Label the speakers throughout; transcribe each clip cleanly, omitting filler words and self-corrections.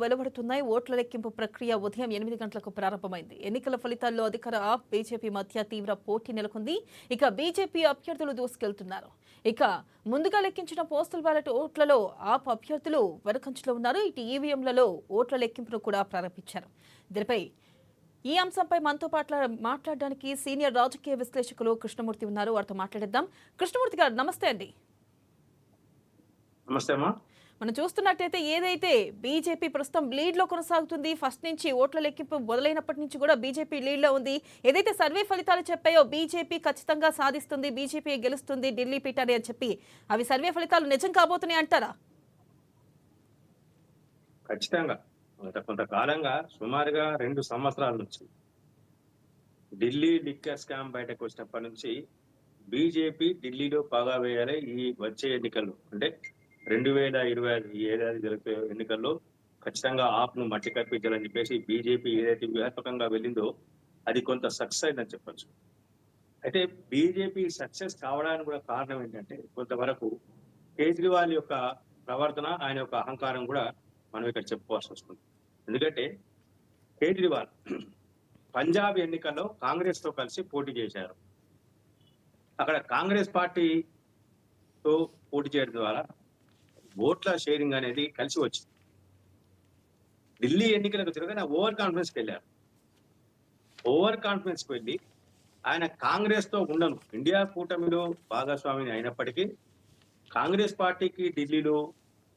Speaker 1: వెలువడుతున్నాయి. ఓట్ల లెక్కింపు ప్రక్రియ ఉదయం 8 గంటలకు ప్రారంభమైంది. ఎన్నికల ఫలితాల్లో అధికార ఆప్, బీజేపీ మధ్య తీవ్ర పోటీ నెలకొంది. ఇక బీజేపీ అభ్యర్థులు దూసుకెళ్తున్నారు. ఇక ముందుగా లెక్కించిన పోస్టల్ బ్యాలెట్ ఓట్లలో ఆప్ అభ్యర్థులు వెనుకంజలో ఉన్నారు. ఇటు ఈవీఎంలలో ఓట్ల లెక్కింపును కూడా ప్రారంభించారు. దీనిపై ఈ అంశంపై మనతో మాట్లాడడానికి సీనియర్ రాజకీయ విశ్లేషకులు కృష్ణమూర్తి ఉన్నారు. వారితో మాట్లాడిద్దాం. కృష్ణమూర్తి గారు నమస్తే అండి.
Speaker 2: నమస్తే అమ్మా.
Speaker 1: మనం చూస్తున్నట్టయితే ఏదైతే బీజేపీ ప్రస్తుతం లీడ్ లో కొనసాగుతుంది. ఫస్ట్ నుంచి ఓట్ల లెక్కింపు మొదలైనప్పటి నుంచి కూడా బీజేపీ లీడ్ లో ఉంది. ఏదైతే సర్వే ఫలితాలు చెప్పాయో బీజేపీ ఖచ్చితంగా సాధిస్తుంది, బీజేపీ గెలుస్తుంది ఢిల్లీ పీఠాన్ని అని చెప్పి, అవి సర్వే ఫలితాలు నిజం కాబోతున్నాయి అంటారా?
Speaker 2: ఖచ్చితంగా గత కొంతకాలంగా సుమారుగా 2 సంవత్సరాల నుంచి ఢిల్లీ లిక్కర్ స్కామ్ బయటకు వచ్చినప్పటి నుంచి బీజేపీ ఢిల్లీలో పాగా వేయాలి. ఈ వచ్చే ఎన్నికల్లో అంటే 2025 ఈ ఏడాది జరిగే ఎన్నికల్లో ఖచ్చితంగా ఆప్ను మట్టి కప్పించాలని చెప్పేసి బీజేపీ ఏదైతే వ్యూహాత్మకంగా వెళ్ళిందో అది కొంత సక్సెస్ అయిందని చెప్పొచ్చు. అయితే బీజేపీ సక్సెస్ కావడానికి కూడా కారణం ఏంటంటే కొంతవరకు కేజ్రీవాల్ యొక్క ప్రవర్తన, ఆయన యొక్క అహంకారం కూడా మనం ఇక్కడ చెప్పుకోవాల్సి వస్తుంది. ఎందుకంటే కేజ్రీవాల్ పంజాబ్ ఎన్నికల్లో కాంగ్రెస్ తో కలిసి పోటీ చేశారు. అక్కడ కాంగ్రెస్ పార్టీతో పోటీ చేయడం ద్వారా ఓట్ల షేరింగ్ అనేది కలిసి వచ్చింది. ఢిల్లీ ఎన్నికలకు తిరగని ఓవర్ కాన్ఫిడెన్స్ కి వెళ్ళారు. ఓవర్ కాన్ఫిడెన్స్ కి వెళ్ళి ఆయన కాంగ్రెస్ తో ఉండను, ఇండియా కూటమిలో భాగస్వామిని అయినప్పటికీ కాంగ్రెస్ పార్టీకి ఢిల్లీలో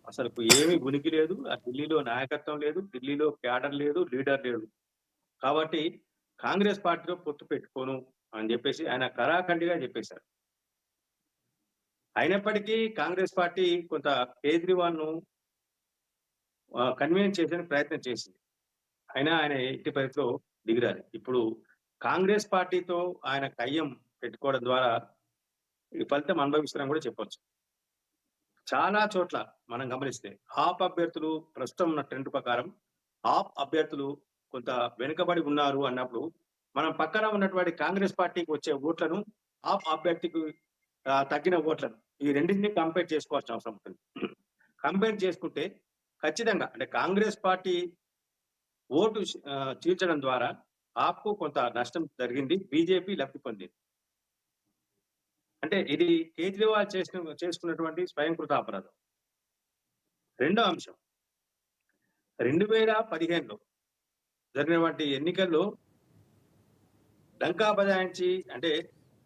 Speaker 2: అసలు ఏమీ ఉనికి లేదు. ఆ ఢిల్లీలో నాయకత్వం లేదు, ఢిల్లీలో క్యాడర్ లేదు, లీడర్ లేడు. కాబట్టి కాంగ్రెస్ పార్టీలో పొత్తు పెట్టుకోను అని చెప్పేసి ఆయన కరాఖండిగా చెప్పేశారు. అయినప్పటికీ కాంగ్రెస్ పార్టీ కొంత కేజ్రీవాల్ ను కన్వీన్స్ చేసే ప్రయత్నం చేసింది. అయినా ఆయన ఎట్టి పరిస్థితిలో దిగిరాలి. ఇప్పుడు కాంగ్రెస్ పార్టీతో ఆయన కయ్యం పెట్టుకోవడం ద్వారా ఈ ఫలితం అనుభవిస్తున్నాం కూడా చెప్పొచ్చు. చాలా చోట్ల మనం గమనిస్తే ఆప్ అభ్యర్థులు ప్రస్తుతం ఉన్న ట్రెండ్ ప్రకారం ఆప్ అభ్యర్థులు కొంత వెనుకబడి ఉన్నారు అన్నప్పుడు మనం పక్కన ఉన్నటువంటి కాంగ్రెస్ పార్టీకి వచ్చే ఓట్లను ఆప్ అభ్యర్థికి తగ్గిన ఓట్లను ఈ రెండింటిని కంపేర్ చేసుకోవాల్సిన అవసరం ఉంటుంది. కంపేర్ చేసుకుంటే ఖచ్చితంగా అంటే కాంగ్రెస్ పార్టీ ఓటు చీల్చడం ద్వారా ఆప్కు కొంత నష్టం జరిగింది, బీజేపీ లబ్ధి పొందింది. అంటే ఇది కేజ్రీవాల్ చేసుకున్నటువంటి స్వయంకృత అపరాధం. రెండో అంశం 2015లో జరిగినటువంటి ఎన్నికల్లో డంకా బజాయించి అంటే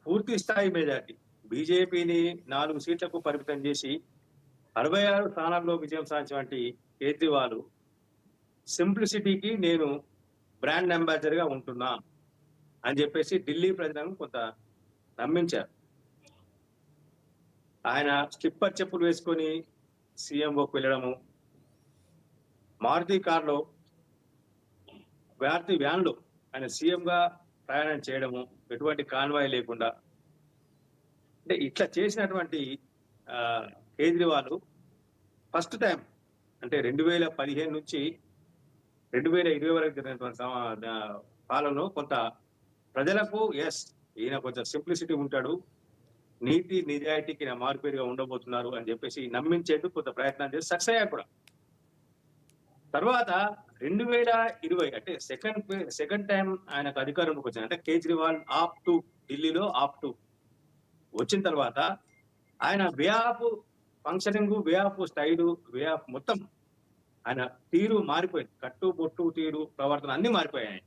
Speaker 2: పూర్తి స్థాయి మెజార్టీ బీజేపీని 4 సీట్లకు పరిమితం చేసి 66 స్థానాల్లో విజయం సాధించినటువంటి కేజ్రీవాల్ సింప్లిసిటీకి నేను బ్రాండ్ అంబాసిడర్ గా ఉంటున్నా అని చెప్పేసి ఢిల్లీ ప్రజలను కొంత నమ్మించారు. ఆయన స్లిప్పర్ చెప్పులు వేసుకొని సీఎంఓకి వెళ్ళడము, మారుతి కార్లో మారుతి వ్యాన్ లో ఆయన సీఎం గా ప్రయాణం చేయడము, ఎటువంటి కాన్వాయ్ లేకుండా. అంటే ఇట్లా చేసినటువంటి కేజ్రీవాల్ ఫస్ట్ టైం అంటే 2015 నుంచి 2020 వరకు జరిగినటువంటి కాలంలో కొంత ప్రజలకు ఈయన కొంచెం సింప్లిసిటీ ఉంటాడు, నీతి నిజాయితీకి మారుపేరుగా ఉండబోతున్నారు అని చెప్పేసి నమ్మించేందుకు కొంత ప్రయత్నం చేసి సక్సెస్ అయ్యా కూడా. తర్వాత 2020 అంటే సెకండ్ టైం ఆయనకు అధికారంలోకి వచ్చింది. అంటే కేజ్రీవాల్ ఆప్ టు ఢిల్లీలో ఆప్ టు వచ్చిన తర్వాత ఆయన way of functioning, way of style, way of మొత్తం ఆయన తీరు మారిపోయింది. కట్టు బొట్టు తీరు ప్రవర్తన అన్ని మారిపోయాయి.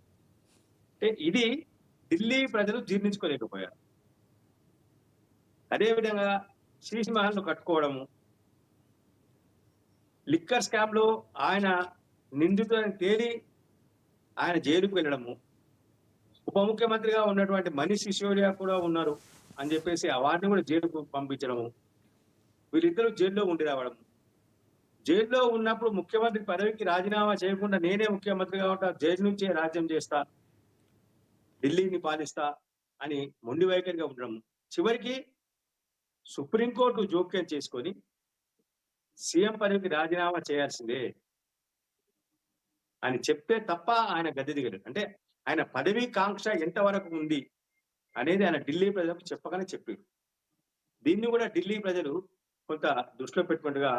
Speaker 2: అంటే ఇది ఢిల్లీ ప్రజలు జీర్ణించుకోలేకపోయారు. అదేవిధంగా శీష్ మహల్ ను కట్టుకోవడము, లిక్కర్ స్కామ్ లో ఆయన నిందితులని తేలి ఆయన జైలుకు వెళ్ళడము, ఉప ముఖ్యమంత్రిగా ఉన్నటువంటి మనీష్ సిసోడియా కూడా ఉన్నారు అని చెప్పేసి వారిని కూడా జైలుకు పంపించడము, వీళ్ళిద్దరూ జైల్లో ఉండి రావడం, జైల్లో ఉన్నప్పుడు ముఖ్యమంత్రి పదవికి రాజీనామా చేయకుండా నేనే ముఖ్యమంత్రిగా ఉంటా, జైలు నుంచే రాజ్యం చేస్తా, ఢిల్లీని పాలిస్తా అని మొండి వైఖరిగా ఉండడం, చివరికి సుప్రీంకోర్టు జోక్యం చేసుకొని సీఎం పదవికి రాజీనామా చేయాల్సిందే అని చెప్తే తప్ప ఆయన గద్దె దిగడు. అంటే ఆయన పదవీ కాంక్ష ఎంతవరకు ఉంది అనేది ఆయన ఢిల్లీ ప్రజలకు చెప్పగానే చెప్పారు. దీన్ని కూడా ఢిల్లీ ప్రజలు కొంత దృష్టిలో పెట్టుకున్నట్టుగా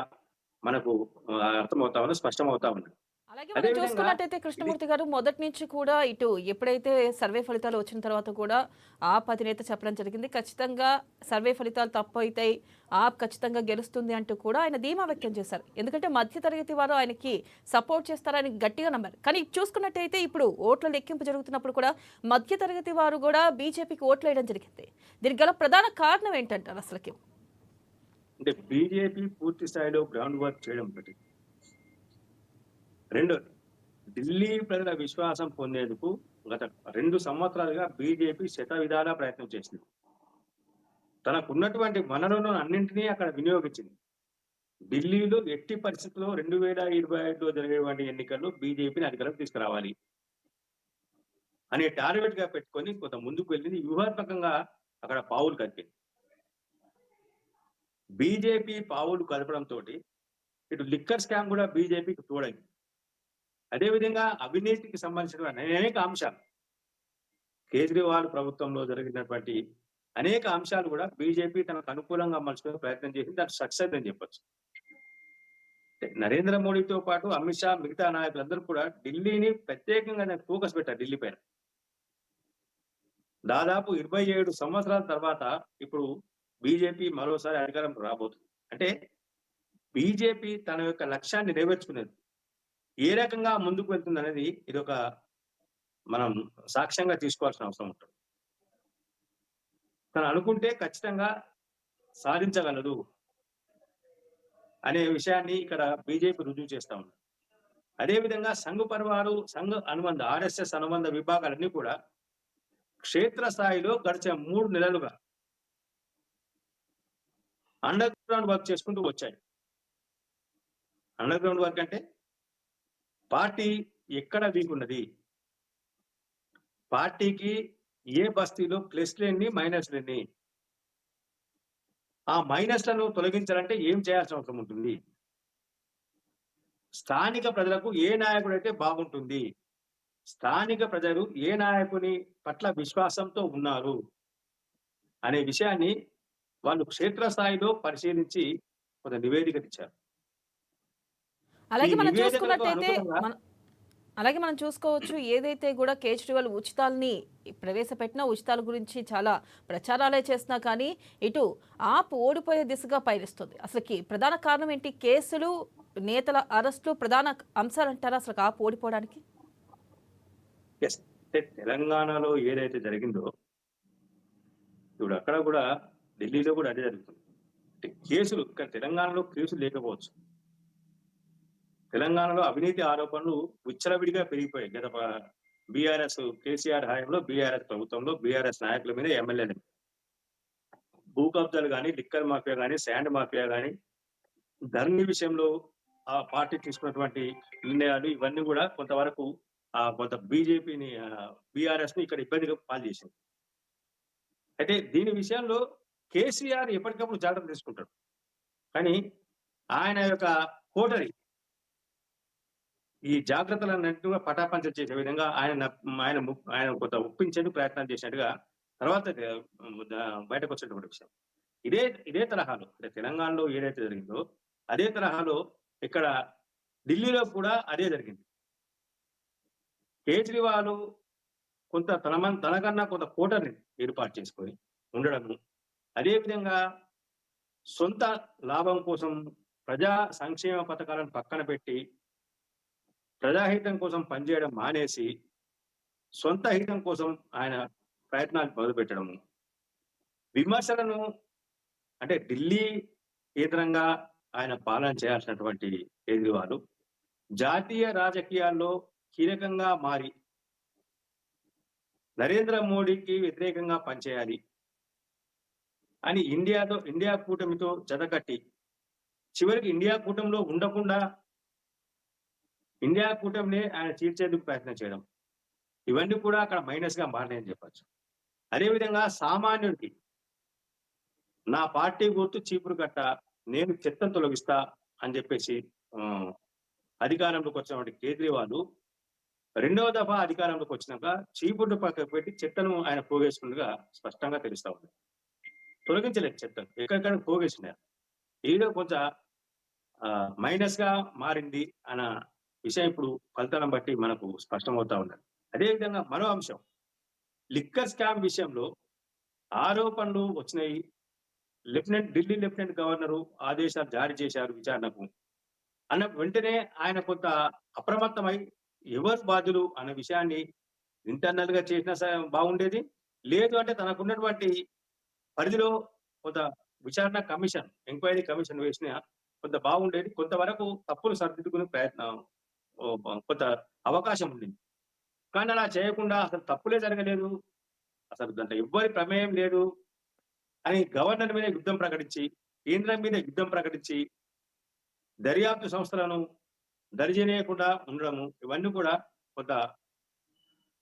Speaker 2: మనకు అర్థమవుతా ఉంది, స్పష్టమవుతా ఉంది.
Speaker 1: అలాగే మనం
Speaker 2: అదేవిధంగా
Speaker 1: చూసుకున్నట్టయితే
Speaker 2: ఇది
Speaker 1: కృష్ణమూర్తి గారు మొదటి నుంచి కూడా ఇటు ఎప్పుడైతే సర్వే ఫలితాలు వచ్చిన తర్వాత కూడా ఆప్ అధినేత చెప్పడం జరిగింది ఖచ్చితంగా సర్వే ఫలితాలు తప్పు అవుతాయి, ఆప్ ఖచ్చితంగా గెలుస్తుంది అంటూ కూడా ఆయన ధీమా వ్యక్తం చేశారు. ఎందుకంటే మధ్యతరగతి వారు ఆయనకి సపోర్ట్ చేస్తారని గట్టిగా నమ్మారు. కానీ చూసుకున్నట్టయితే ఇప్పుడు ఓట్ల లెక్కింపు జరుగుతున్నప్పుడు కూడా మధ్యతరగతి వారు కూడా బీజేపీకి ఓట్లు వేయడం జరిగింది. దీనికి గల ప్రధాన కారణం ఏంటంటారు అసలుకి?
Speaker 2: అంటే బీజేపీ పూర్తి స్థాయిలో గ్రౌండ్ వర్క్ చేయడం ఒకటి. రెండోది, ఢిల్లీ ప్రజల విశ్వాసం పొందేందుకు గత 2 సంవత్సరాలుగా బీజేపీ శతవిధాలా ప్రయత్నం చేసింది. తనకున్నటువంటి వనరులను అన్నింటినీ అక్కడ వినియోగించింది. ఢిల్లీలో ఎట్టి పరిస్థితుల్లో 2025లో జరిగేటువంటి ఎన్నికల్లో బీజేపీని అధికారంలోకి తీసుకురావాలి అనే టార్గెట్ గా పెట్టుకొని కొంత ముందుకు వెళ్ళింది. వ్యూహాత్మకంగా అక్కడ పావులు కదిపింది. బీజేపీ పావులు కదపడంతో ఇటు లిక్కర్ స్కామ్ కూడా బీజేపీకి తోడైంది. అదేవిధంగా అవినీతికి సంబంధించిన అనేక అంశాలు, కేజ్రీవాల్ ప్రభుత్వంలో జరిగినటువంటి అనేక అంశాలు కూడా బీజేపీ తనకు అనుకూలంగా మలుచుకునే ప్రయత్నం చేసింది. దాని సక్సెస్ అని చెప్పొచ్చు. నరేంద్ర మోడీతో పాటు అమిత్ షా, మిగతా నాయకులందరూ కూడా ఢిల్లీని ప్రత్యేకంగా ఫోకస్ పెట్టారు. ఢిల్లీ పైన దాదాపు 27 సంవత్సరాల తర్వాత ఇప్పుడు బీజేపీ మరోసారి అధికారం రాబోతుంది. అంటే బీజేపీ తన యొక్క లక్ష్యాన్ని నెరవేర్చుకునేది ఏ రకంగా ముందుకు వెళ్తుంది అనేది ఇది ఒక మనం సాక్ష్యంగా తీసుకోవాల్సిన అవసరం ఉంటుంది. తను అనుకుంటే ఖచ్చితంగా సాధించగలదు అనే విషయాన్ని ఇక్కడ బీజేపీ రుజువు చేస్తా ఉంది. అదేవిధంగా సంఘ్ పరివారు, సంఘ్ అనుబంధ ఆర్ఎస్ఎస్ అనుబంధ విభాగాలన్నీ కూడా క్షేత్రస్థాయిలో గడిచిన 3 నెలలుగా అండర్ గ్రౌండ్ వర్క్ చేసుకుంటూ వచ్చాయి. అండర్ గ్రౌండ్ వర్క్ అంటే పార్టీ ఎక్కడ వీక్ ఉన్నది, పార్టీకి ఏ బస్తీలో ప్లస్లేని మైనస్లేని, ఆ మైనస్లను తొలగించాలంటే ఏం చేయాల్సిన అవసరం ఉంటుంది, స్థానిక ప్రజలకు ఏ నాయకుడు అయితే బాగుంటుంది, స్థానిక ప్రజలు ఏ నాయకుని పట్ల విశ్వాసంతో ఉన్నారు అనే విషయాన్ని వాళ్ళు క్షేత్రస్థాయిలో పరిశీలించి కొంత నివేదిక ఇచ్చారు. ఈ
Speaker 1: అలాగే మనం
Speaker 2: నివేదికలకు
Speaker 1: చూసుకున్నట్టయితే
Speaker 2: అనుగుణంగా
Speaker 1: అలాగే మనం చూసుకోవచ్చు ఏదైతే కూడా కేజ్రీవాల్ ఉచితాల్ని ప్రవేశపెట్టినా ఉచితాల గురించి చాలా ప్రచారాలే చేసినా కానీ ఇటు ఆప్ ఓడిపోయే దిశగా పయనిస్తుంది. అసలుకి ప్రధాన కారణం ఏంటి? కేసులు, నేతల అరెస్టులు ప్రధాన అంశాలంటారా అసలు ఆప్ ఓడిపోవడానికి?
Speaker 2: ఎస్, అంటే తెలంగాణలో ఏదైతే జరిగిందో ఇప్పుడు అక్కడ కూడా ఢిల్లీలో కూడా అదే జరుగుతుంది. అంటే కేసులు ఇక్కడ తెలంగాణలో కేసులు లేకపోవచ్చు. తెలంగాణలో అవినీతి ఆరోపణలు విచ్చలవిడిగా పెరిగిపోయాయి. గత బీఆర్ఎస్ కేసీఆర్ హయాంలో, బీఆర్ఎస్ ప్రభుత్వంలో బీఆర్ఎస్ నాయకుల మీద, ఎమ్మెల్యేల మీద భూ కబ్జాలు కానీ, లిక్కర్ మాఫియా కానీ, శాండ్ మాఫియా కానీ, ధరణి విషయంలో ఆ పార్టీ తీసుకున్నటువంటి నిర్ణయాలు ఇవన్నీ కూడా కొంతవరకు కొంత బీజేపీని, బీఆర్ఎస్ ని ఇక్కడ ఇబ్బందిగా పాలు చేసింది. అయితే దీని విషయంలో కేసీఆర్ ఎప్పటికప్పుడు జాగ్రత్త తీసుకుంటాడు. కానీ ఆయన యొక్క కోటరి ఈ జాగ్రత్తలన్నింటిగా పటాపంచలు చేసే విధంగా ఆయన కొంత ఒప్పించేందుకు ప్రయత్నం చేసినట్టుగా తర్వాత బయటకు వచ్చినటువంటి విషయం. ఇదే తరహాలో అంటే తెలంగాణలో ఏదైతే జరిగిందో అదే తరహాలో ఇక్కడ ఢిల్లీలో కూడా అదే జరిగింది. కేజ్రీవాల్ కొంత తనకన్నా కొంత కోటర్ని ఏర్పాటు చేసుకొని ఉండడము, అదేవిధంగా సొంత లాభం కోసం ప్రజా సంక్షేమ పథకాలను పక్కన పెట్టి ప్రజాహితం కోసం పనిచేయడం మానేసి సొంత హితం కోసం ఆయన ప్రయత్నాలు మొదలుపెట్టడము, విమర్శలను అంటే ఢిల్లీ కేంద్రంగా ఆయన పాలన చేయాల్సినటువంటి కేజ్రీవాల్ జాతీయ రాజకీయాల్లో కీలకంగా మారి నరేంద్ర మోడీకి వ్యతిరేకంగా పనిచేయాలి అని ఇండియా కూటమితో జతకట్టి చివరికి ఇండియా కూటమిలో ఉండకుండా ఇండియా కూటమిని ఆయన చీల్చేందుకు ప్రయత్నం చేయడం, ఇవన్నీ కూడా అక్కడ మైనస్ గా మారినాయని చెప్పచ్చు. అదేవిధంగా సామాన్యుడికి నా పార్టీ గుర్తు చీపురు కట్ట, నేను చెత్తను తొలగిస్తా అని చెప్పేసి అధికారంలోకి వచ్చినటువంటి కేజ్రీవాల్ 2వ దఫా అధికారంలోకి వచ్చినాక చీపురు పక్కకు పెట్టి చెత్తను ఆయన పోగేసుకున్నట్టుగా స్పష్టంగా తెలుస్తా ఉంది. తొలగించలేదు చెత్తను, ఎక్కడెక్కడ పోగేసినారు. ఏదో కొంచెం మైనస్ గా మారింది అన్న విషయం ఇప్పుడు ఫలితాలను బట్టి మనకు స్పష్టమవుతా ఉన్నది. అదేవిధంగా మరో అంశం, లిక్కర్ స్కామ్ విషయంలో ఆరోపణలు వచ్చినాయి. ఢిల్లీ లెఫ్టినెంట్ గవర్నరు ఆదేశాలు జారీ చేశారు విచారణకు. అన్న వెంటనే ఆయన కొంత అప్రమత్తమై ఎవరు బాధ్యులు అన్న విషయాన్ని ఇంటర్నల్ గా చేసినా బాగుండేది. లేదు అంటే తనకున్నటువంటి పరిధిలో కొంత విచారణ కమిషన్, ఎంక్వైరీ కమిషన్ వేసిన కొంత బాగుండేది. కొంతవరకు తప్పులు సరిదిద్దుకునే ప్రయత్నం కొంత అవకాశం ఉండింది. కానీ అలా చేయకుండా అసలు తప్పులే జరగలేదు, అసలు దాంట్లో ఎవ్వరి ప్రమేయం లేదు అని గవర్నర్ మీద యుద్ధం ప్రకటించి, కేంద్రం మీద యుద్ధం ప్రకటించి, దర్యాప్తు సంస్థలను దరిచేయకుండా ఉండడము, ఇవన్నీ కూడా కొంత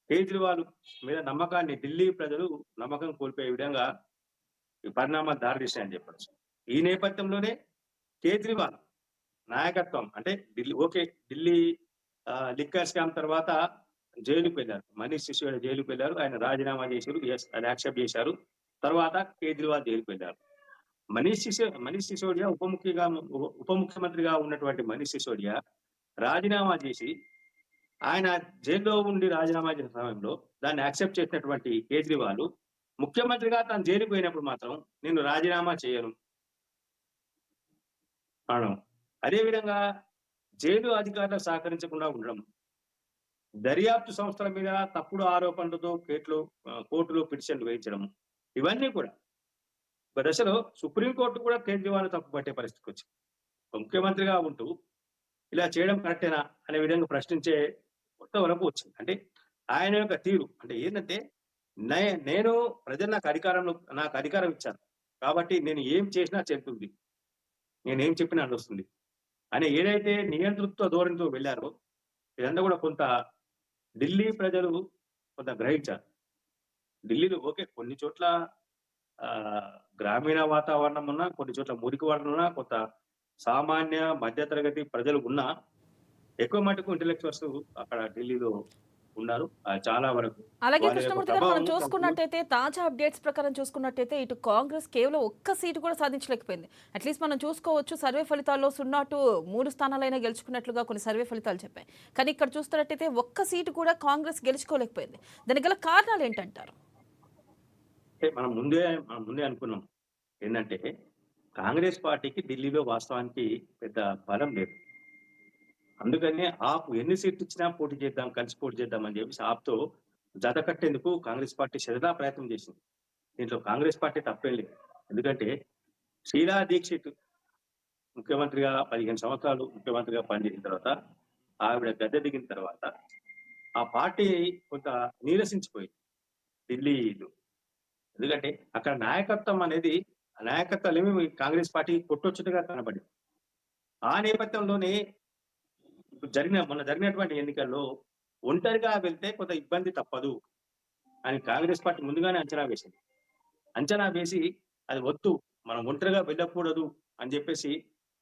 Speaker 2: కేజ్రీవాల్ మీద నమ్మకాన్ని, ఢిల్లీ ప్రజలు నమ్మకం కోల్పోయే విధంగా ఈ పరిణామాలు దారితీశాయని చెప్పచ్చు. ఈ నేపథ్యంలోనే కేజ్రీవాల్ నాయకత్వం అంటే ఢిల్లీ లిక్కర్ స్కామ్ తర్వాత జైలుకు వెళ్ళారు. మనీష్ సిసోడియా జైలుకు వెళ్ళారు. ఆయన రాజీనామా చేశారు. అది యాక్సెప్ట్ చేశారు. తర్వాత కేజ్రీవాల్ జైలుకు వెళ్ళారు. మనీష్ సిసోడియా ఉప ముఖ్యమంత్రిగా ఉన్నటువంటి మనీష్ సిసోడియా రాజీనామా చేసి, ఆయన జైల్లో ఉండి రాజీనామా చేసిన సమయంలో దాన్ని యాక్సెప్ట్ చేసినటువంటి కేజ్రీవాల్ ముఖ్యమంత్రిగా తాను జైలుకు పోయినప్పుడు మాత్రం నేను రాజీనామా చేయను అనడం. అదేవిధంగా జైలు అధికారులు సహకరించకుండా ఉండడం, దర్యాప్తు సంస్థల మీద తప్పుడు ఆరోపణలతో కోర్టులో పిటిషన్లు వేయించడం, ఇవన్నీ కూడా ఒక దశలో సుప్రీంకోర్టు కూడా కేజ్రీవాల్ తప్పు పట్టే పరిస్థితికి వచ్చింది. ముఖ్యమంత్రిగా ఉంటూ ఇలా చేయడం కరెక్టేనా అనే విధంగా ప్రశ్నించే వరకు వచ్చింది. అంటే ఆయన యొక్క తీరు అంటే ఏంటంటే, నేను ప్రజలు నాకు అధికారం ఇచ్చాను కాబట్టి నేను ఏం చేసినా చెల్లుతుంది, నేనేం చెప్పినా వస్తుంది అని ఏదైతే నియంతృత్వ ధోరణితో వెళ్ళారో, ఇదంతా కూడా కొంత ఢిల్లీ ప్రజలు కొంత గ్రహించారు. ఢిల్లీలో కొన్ని చోట్ల గ్రామీణ వాతావరణం ఉన్నా, కొన్ని చోట్ల మురికి వాడనం ఉన్నా, కొంత సామాన్య మధ్యతరగతి ప్రజలు ఉన్నా, ఎక్కువ మటుకు ఇంటెలెక్చువల్స్ అక్కడ ఢిల్లీలో ఉన్నారు. చాలా వరకు
Speaker 1: అలాగే కృష్ణమూర్తి గారు, మనం చూసుకున్నట్టయితే తాజా అప్డేట్స్ ప్రకారం చూసుకున్నట్టయితే ఇటు కాంగ్రెస్ కేవలం ఒక్క సీటు కూడా సాధించలేకపోయింది. అట్లీస్ట్ మనం చూసుకోవచ్చు, సర్వే ఫలితాల్లో 0-3 స్థానాలైనా గెలుచుకున్నట్లుగా కొన్ని సర్వే ఫలితాలు చెప్పాయి. కానీ ఇక్కడ చూస్తున్నట్టయితే ఒక్క సీటు కూడా కాంగ్రెస్ గెలుచుకోలేకపోయింది. దానికి గల కారణాలు ఏంటంటారు?
Speaker 2: మనం ముందే అనుకున్నాం ఏంటంటే, కాంగ్రెస్ పార్టీకి ఢిల్లీలో వాస్తవానికి పెద్ద బలం లేదు. అందుకనే ఆప్ ఎన్ని సీట్లు ఇచ్చినా పోటీ చేద్దాం, కలిసి పోటీ చేద్దాం అని చెప్పేసి ఆప్తో జత కట్టేందుకు కాంగ్రెస్ పార్టీ శరదా ప్రయత్నం చేసింది. దీంట్లో కాంగ్రెస్ పార్టీ తప్పేం లేదు. ఎందుకంటే షీలా దీక్షిత్ ముఖ్యమంత్రిగా 15 సంవత్సరాలు ముఖ్యమంత్రిగా పనిచేసిన తర్వాత, ఆవిడ గద్దె దిగిన తర్వాత ఆ పార్టీ కొంత నీరసించిపోయింది ఢిల్లీలో. ఎందుకంటే అక్కడ నాయకత్వాలు ఏమి కాంగ్రెస్ పార్టీ కొట్టొచ్చుగా కనబడింది. ఆ నేపథ్యంలోనే మొన్న జరిగినటువంటి ఎన్నికల్లో ఒంటరిగా వెళ్తే కొంత ఇబ్బంది తప్పదు అని కాంగ్రెస్ పార్టీ ముందుగానే అంచనా వేసి అది వద్దు, మనం ఒంటరిగా వెళ్ళకూడదు అని చెప్పేసి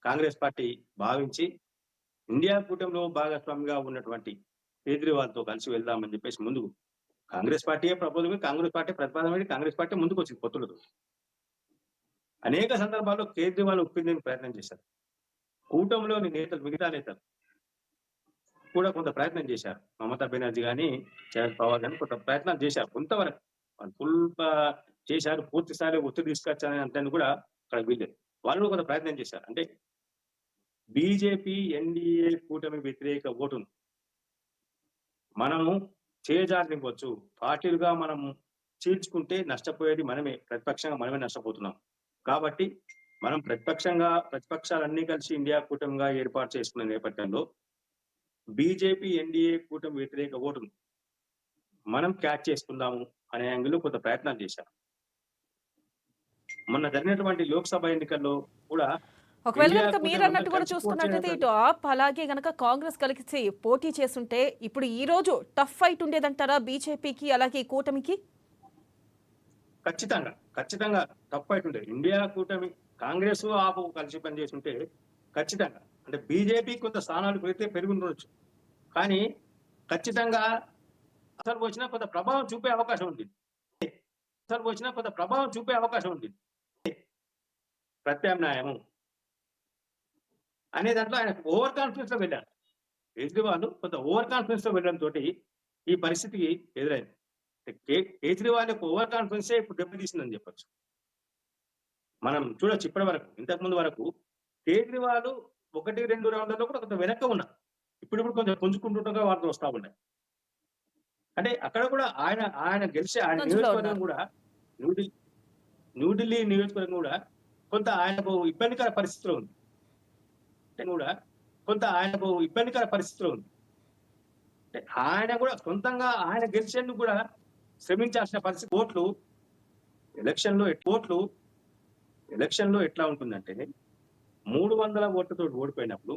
Speaker 2: కాంగ్రెస్ పార్టీ భావించి, ఇండియా కూటమిలో భాగస్వామిగా ఉన్నటువంటి కేజ్రీవాల్తో కలిసి వెళ్దామని చెప్పేసి ముందుకు కాంగ్రెస్ పార్టీయే కాంగ్రెస్ పార్టీ ప్రతిపాదన కాంగ్రెస్ పార్టీ ముందుకు వచ్చింది పొత్తులతో. అనేక సందర్భాల్లో కేజ్రీవాల్ ఒప్పించేందుకు ప్రయత్నం చేశారు. కూటమిలోని మిగతా నేతలు కూడా కొంత ప్రయత్నం చేశారు. మమతా బెనర్జీ కానీ, శరద్ పవార్ కానీ కొంత ప్రయత్నాలు చేశారు. కొంతవరకు ఫుల్ చేశారు, పూర్తి స్థాయిలో ఒత్తిడి తీసుకొచ్చారని అంటే కూడా అక్కడ వీల్లేదు. వాళ్ళు కొంత ప్రయత్నం చేశారు. అంటే బీజేపీ ఎన్డీఏ కూటమి వ్యతిరేక ఓటును మనము చేజారినివ్వచ్చు, పార్టీలుగా మనం చీల్చుకుంటే నష్టపోయేది మనమే, ప్రతిపక్షంగా మనమే నష్టపోతున్నాం. కాబట్టి మనం ప్రతిపక్షాలన్నీ కలిసి ఇండియా కూటమిగా ఏర్పాటు చేసుకున్న నేపథ్యంలో బీజేపీ ఎన్డీఏ కూటమి వ్యతిరేక ఓటును మనం క్యాచ్ చేసుకుందాము అనే యాంగిల్లో కొంత ప్రయత్నాలు చేశారు. మొన్న జరిగినటువంటి లోక్సభ ఎన్నికల్లో కూడా
Speaker 1: ఒకవేళ కనుక మీరు అన్నట్టు కూడా చూసుకున్నట్లయితే ఇటు ఆప్ అలాగే గనక కాంగ్రెస్ కలిసి పోటీ చేస్తుంటే ఇప్పుడు ఈ రోజు టఫ్ ఫైట్ ఉండేదంటారా బీజేపీకి అలాగే కూటమికి?
Speaker 2: ఖచ్చితంగా టఫ్ ఫైట్ ఉండేది. ఇండియా కూటమి కాంగ్రెస్ ఆప్ కలిసి పనిచేస్తుంటే ఖచ్చితంగా అంటే బీజేపీ కొంత స్థానాలు పెరుగుండొచ్చు, కానీ ఖచ్చితంగా అసలు వచ్చినా కొంత ప్రభావం చూపే అవకాశం ఉంది. ప్రత్యామ్నాయము అనే దాంట్లో ఆయన ఓవర్ కాన్ఫిడెన్స్ లో వెళ్ళారు. కేజ్రీవాల్ కొంత ఓవర్ కాన్ఫిడెన్స్ తో వెళ్ళడం తోటి ఈ పరిస్థితికి ఎదురైంది. కేజ్రీవాల్ యొక్క ఓవర్ కాన్ఫిడెన్సే ఇప్పుడు దెబ్బతీసిందని చెప్పొచ్చు. మనం చూడొచ్చు ఇప్పటి వరకు, ఇంతకు ముందు వరకు కేజ్రీవాల్ 1-2 రౌండ్లలో కూడా కొంత వెనక్కి ఉన్నారు. ఇప్పుడు కొంచెం పుంజుకుంటుండగా వార్తలు వస్తా ఉన్నాయి. అంటే అక్కడ కూడా ఆయన గెలిచే ఆయన
Speaker 1: ముందంజలో
Speaker 2: నియోజకవర్గం
Speaker 1: ఉన్నారు.
Speaker 2: కూడా న్యూఢిల్లీ నియోజకవర్గం కూడా కొంత ఆయనకు ఇబ్బందికర పరిస్థితిలో ఉంది. అంటే ఆయన కూడా సొంతంగా ఆయన గెలిచేందుకు కూడా శ్రమించాల్సిన పరిస్థితి. ఎలక్షన్ లో ఎట్లా ఉంటుందంటే 300 ఓట్లతో ఓడిపోయినప్పుడు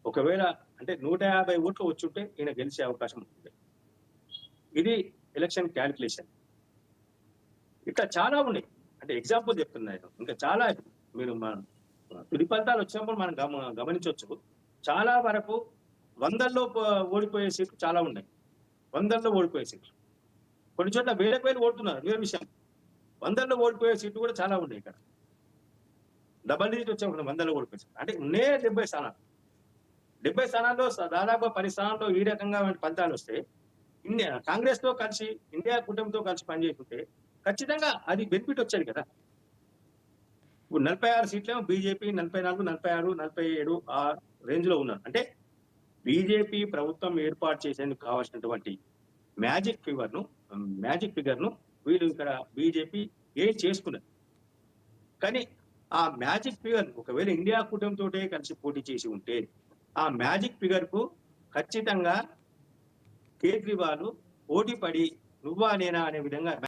Speaker 2: ఒకవేళ అంటే 150 ఓట్లు వచ్చుంటే ఈయన గెలిచే అవకాశం ఉంటుంది. ఇది ఎలక్షన్ క్యాలిక్యులేషన్. ఇట్లా చాలా ఉన్నాయి. అంటే ఎగ్జాంపుల్ చెప్తున్నాను, ఇంకా చాలా మీరు తుది ఫలితాలు వచ్చినప్పుడు మనం గమనించవచ్చు. చాలా వరకు వందల్లో ఓడిపోయే సీట్లు చాలా ఉన్నాయి. వందల్లో ఓడిపోయే సీట్లు, కొన్ని చోట్ల వేలకు ఓడుతున్నారు, వేరే విషయం. వందల్లో ఓడిపోయే సీట్లు కూడా చాలా ఉన్నాయి. ఇక్కడ డబల్ డిజిట్ వచ్చే వందల్లో ఓడిపోయే సీట్లు అంటే ఉండే 70 స్థానాలు. 70 స్థానాల్లో దాదాపు 10 స్థానాల్లో ఈ రకంగా ఫలితాలు వస్తే కాంగ్రెస్ తో కలిసి, ఇండియా కూటమితో కలిసి పనిచేస్తుంటే ఖచ్చితంగా అది బెనిఫిట్ వచ్చేది కదా. ఇప్పుడు 46 సీట్లేమో బీజేపీ, 44, 46, 47 ఆ రేంజ్ లో ఉన్నారు. అంటే బీజేపీ ప్రభుత్వం ఏర్పాటు చేసేందుకు కావాల్సినటువంటి మ్యాజిక్ ఫిగర్ ను వీళ్ళు ఇక్కడ బీజేపీ గెయిన్ చేసుకున్నారు. కానీ ఆ మ్యాజిక్ ఫిగర్ ఒకవేళ ఇండియా కూటమితో కలిసి పోటీ చేసి ఉంటే ఆ మ్యాజిక్ ఫిగర్ కు ఖచ్చితంగా కేజ్రీవాల్ పోటీ పడి నువ్వా నేనా అనే విధంగా